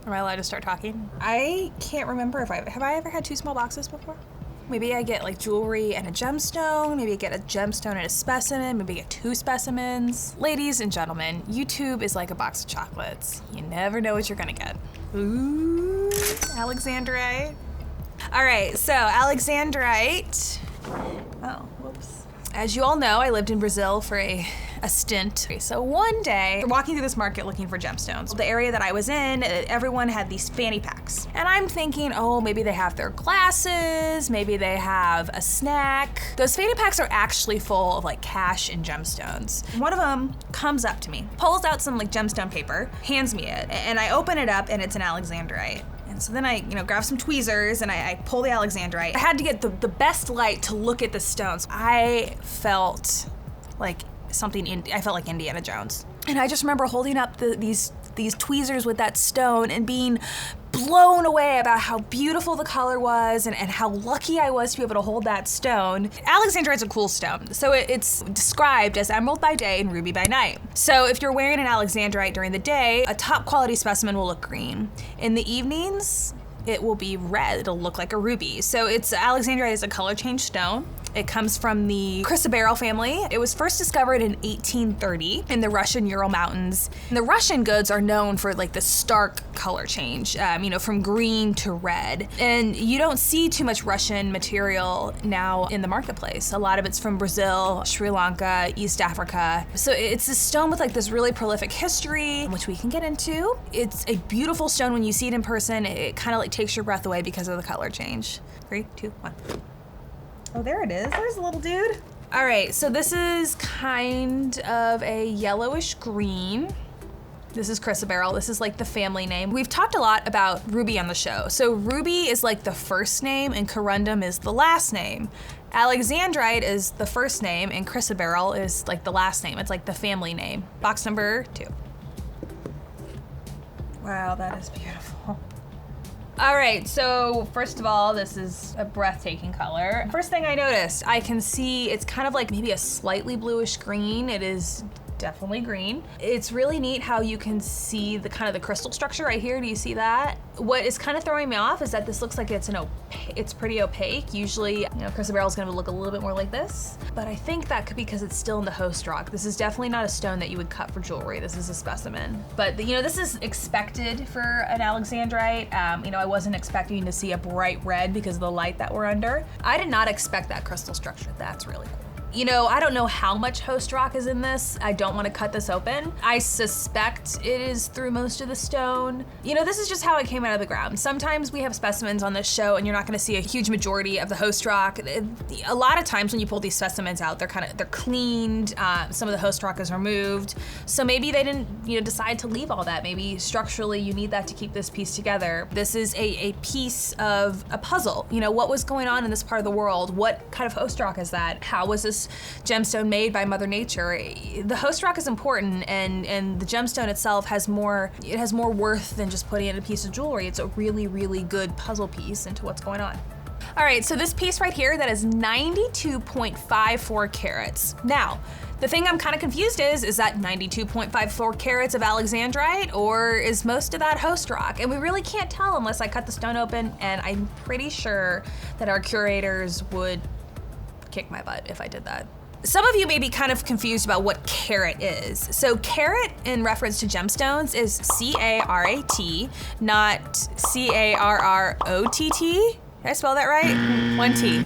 Am I allowed to start talking? I can't remember if have I ever had 2 small boxes before? Maybe I get like jewelry and a gemstone, maybe I get a gemstone and a specimen, maybe I get 2 specimens. Ladies and gentlemen, YouTube is like a box of chocolates. You never know what you're gonna get. Ooh, Alexandrite. All right, so Alexandrite. Oh, whoops. As you all know, I lived in Brazil for a stint. So one day, walking through this market looking for gemstones. The area that I was in, everyone had these fanny packs. And I'm thinking, oh, maybe they have their glasses, maybe they have a snack. Those fanny packs are actually full of like cash and gemstones. One of them comes up to me, pulls out some like gemstone paper, hands me it, and I open it up and it's an Alexandrite. And so then I, grab some tweezers and I pull the Alexandrite. I had to get the best light to look at the stones. I felt like I felt like Indiana Jones. And I just remember holding up these tweezers with that stone and being blown away about how beautiful the color was and how lucky I was to be able to hold that stone. Alexandrite's a cool stone. So it's described as emerald by day and ruby by night. So if you're wearing an Alexandrite during the day, a top quality specimen will look green. In the evenings, it will be red. It'll look like a ruby. So Alexandrite is a color change stone. It comes from the chrysoberyl family. It was first discovered in 1830 in the Russian Ural Mountains. And the Russian goods are known for like the stark color change, from green to red. And you don't see too much Russian material now in the marketplace. A lot of it's from Brazil, Sri Lanka, East Africa. So it's a stone with like this really prolific history, which we can get into. It's a beautiful stone when you see it in person. It kind of like takes your breath away because of the color change. 3, 2, 1. Oh, there it is. There's a little dude. All right, so this is kind of a yellowish green. This is chrysoberyl. This is like the family name. We've talked a lot about ruby on the show. So ruby is like the first name and corundum is the last name. Alexandrite is the first name and chrysoberyl is like the last name. It's like the family name. Box number 2. Wow, that is beautiful. All right, so first of all, this is a breathtaking color. First thing I noticed, I can see it's kind of like maybe a slightly bluish green. It is definitely green. It's really neat how you can see the kind of the crystal structure right here. Do you see that? What is kind of throwing me off is that this looks like it's pretty opaque. Usually, chrysoberyl is gonna look a little bit more like this, but I think that could be because it's still in the host rock. This is definitely not a stone that you would cut for jewelry. This is a specimen. But this is expected for an Alexandrite. I wasn't expecting to see a bright red because of the light that we're under. I did not expect that crystal structure. That's really cool. I don't know how much host rock is in this. I don't want to cut this open. I suspect it is through most of the stone. This is just how it came out of the ground. Sometimes we have specimens on this show and you're not going to see a huge majority of the host rock. A lot of times when you pull these specimens out, they're cleaned. Some of the host rock is removed. So maybe they didn't, decide to leave all that. Maybe structurally you need that to keep this piece together. This is a piece of a puzzle. What was going on in this part of the world? What kind of host rock is that? How was this gemstone made by Mother Nature? The host rock is important, and the gemstone itself has more worth than just putting in a piece of jewelry. It's a really, really good puzzle piece into what's going on. All right, so this piece right here, that is 92.54 carats. Now, the thing I'm kind of confused is that 92.54 carats of Alexandrite, or is most of that host rock? And we really can't tell unless I cut the stone open, and I'm pretty sure that our curators would kick my butt if I did that. Some of you may be kind of confused about what carat is. So carat in reference to gemstones is C-A-R-A-T, not C-A-R-R-O-T-T. Did I spell that right? One T.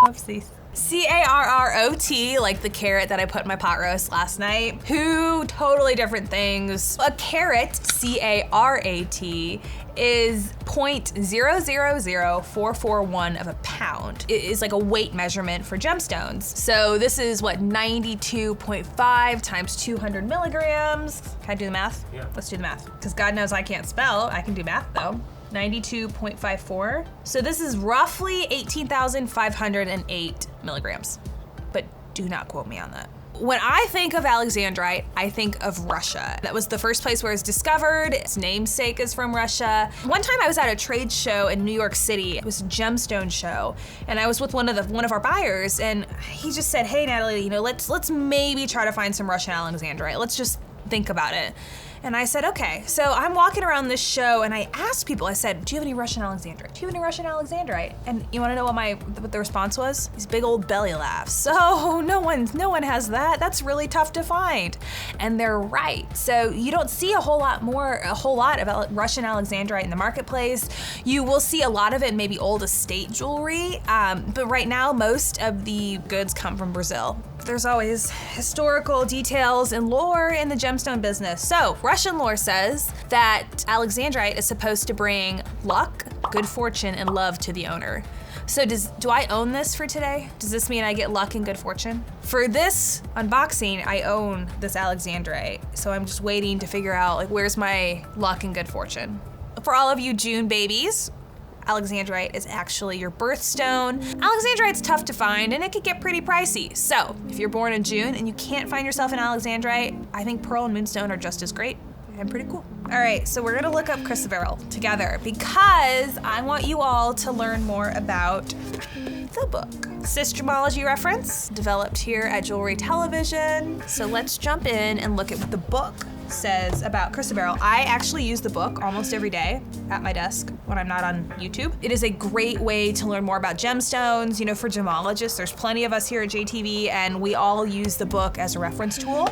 Oopsies. C-A-R-R-O-T, like the carrot that I put in my pot roast last night. 2 totally different things. A carat, C-A-R-A-T, is 0.000441 of a pound. It is like a weight measurement for gemstones. So this is 92.5 times 200 milligrams. Can I do the math? Yeah. Let's do the math. Because God knows I can't spell. I can do math though. 92.54. So this is roughly 18,508 milligrams. But do not quote me on that. When I think of Alexandrite, I think of Russia. That was the first place where it's discovered. Its namesake is from Russia. One time I was at a trade show in New York City. It was a gemstone show, and I was with one of our buyers, and he just said, "Hey, Natalie, let's maybe try to find some Russian Alexandrite. Let's just think about it." And I said, okay. So I'm walking around this show and I asked people, I said, do you have any Russian Alexandrite? Do you have any Russian Alexandrite? And you wanna know what the response was? These big old belly laughs. So no one has that. That's really tough to find. And they're right. So you don't see a whole lot of Russian Alexandrite in the marketplace. You will see a lot of it in maybe old estate jewelry. But right now, most of the goods come from Brazil. There's always historical details and lore in the gemstone business. So Russian lore says that Alexandrite is supposed to bring luck, good fortune, and love to the owner. So do I own this for today? Does this mean I get luck and good fortune? For this unboxing, I own this Alexandrite. So I'm just waiting to figure out like where's my luck and good fortune. For all of you June babies, Alexandrite is actually your birthstone. Alexandrite's tough to find and it could get pretty pricey. So if you're born in June and you can't find yourself an Alexandrite, I think pearl and moonstone are just as great and pretty cool. All right, so we're gonna look up chrysoberyl together because I want you all to learn more about the book. Cis Gemology reference, developed here at Jewelry Television. So let's jump in and look at what the book says about chrysoberyl. I actually use the book almost every day at my desk when I'm not on YouTube. It is a great way to learn more about gemstones. You know, for gemologists, there's plenty of us here at JTV and we all use the book as a reference tool.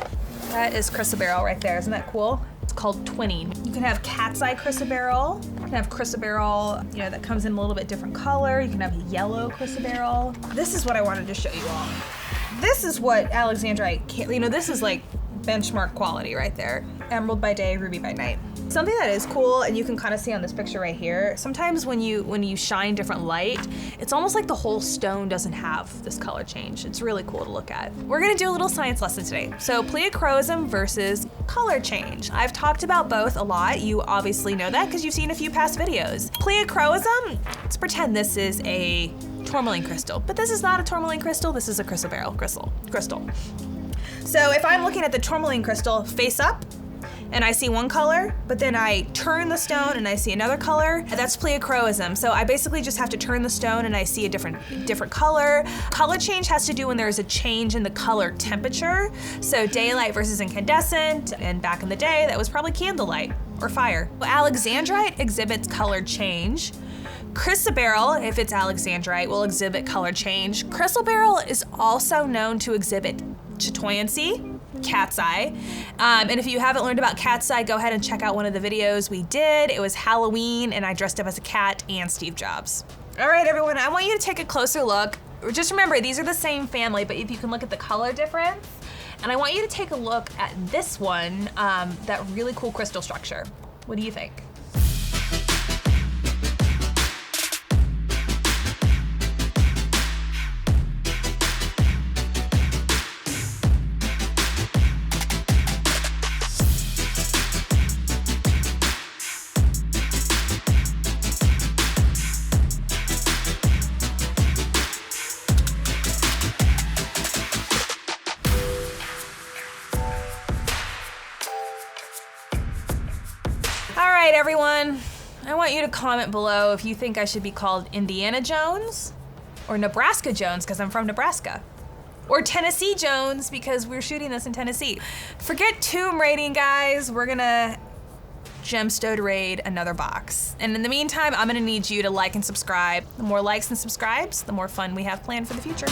That is chrysoberyl right there, isn't that cool? It's called twinning. You can have cat's eye chrysoberyl. You can have chrysoberyl, you know, that comes in a little bit different color. You can have yellow chrysoberyl. This is what I wanted to show you all. This is what Alexandrite, you know, this is like benchmark quality right there. Emerald by day, ruby by night. Something that is cool, and you can kind of see on this picture right here, sometimes when you shine different light, it's almost like the whole stone doesn't have this color change. It's really cool to look at. We're gonna do a little science lesson today. So pleochroism versus color change. I've talked about both a lot. You obviously know that because you've seen a few past videos. Pleochroism, let's pretend this is a tourmaline crystal, but this is not a tourmaline crystal, this is a chrysoberyl crystal. So if I'm looking at the tourmaline crystal face up, and I see one color, but then I turn the stone and I see another color, that's pleochroism. So I basically just have to turn the stone and I see a different color. Color change has to do when there's a change in the color temperature. So daylight versus incandescent, and back in the day, that was probably candlelight or fire. Alexandrite exhibits color change. Chrysoberyl, if it's Alexandrite, will exhibit color change. Chrysoberyl is also known to exhibit chatoyancy, cat's eye. And if you haven't learned about cat's eye, go ahead and check out one of the videos we did. It was Halloween and I dressed up as a cat and Steve Jobs. All right, everyone, I want you to take a closer look. Just remember, these are the same family, but if you can look at the color difference, and I want you to take a look at this one, that really cool crystal structure. What do you think? All right, everyone, I want you to comment below if you think I should be called Indiana Jones or Nebraska Jones because I'm from Nebraska, or Tennessee Jones because we're shooting this in Tennessee. Forget tomb raiding, guys. We're gonna gemstone raid another box. And in the meantime, I'm gonna need you to like and subscribe. The more likes and subscribes, the more fun we have planned for the future.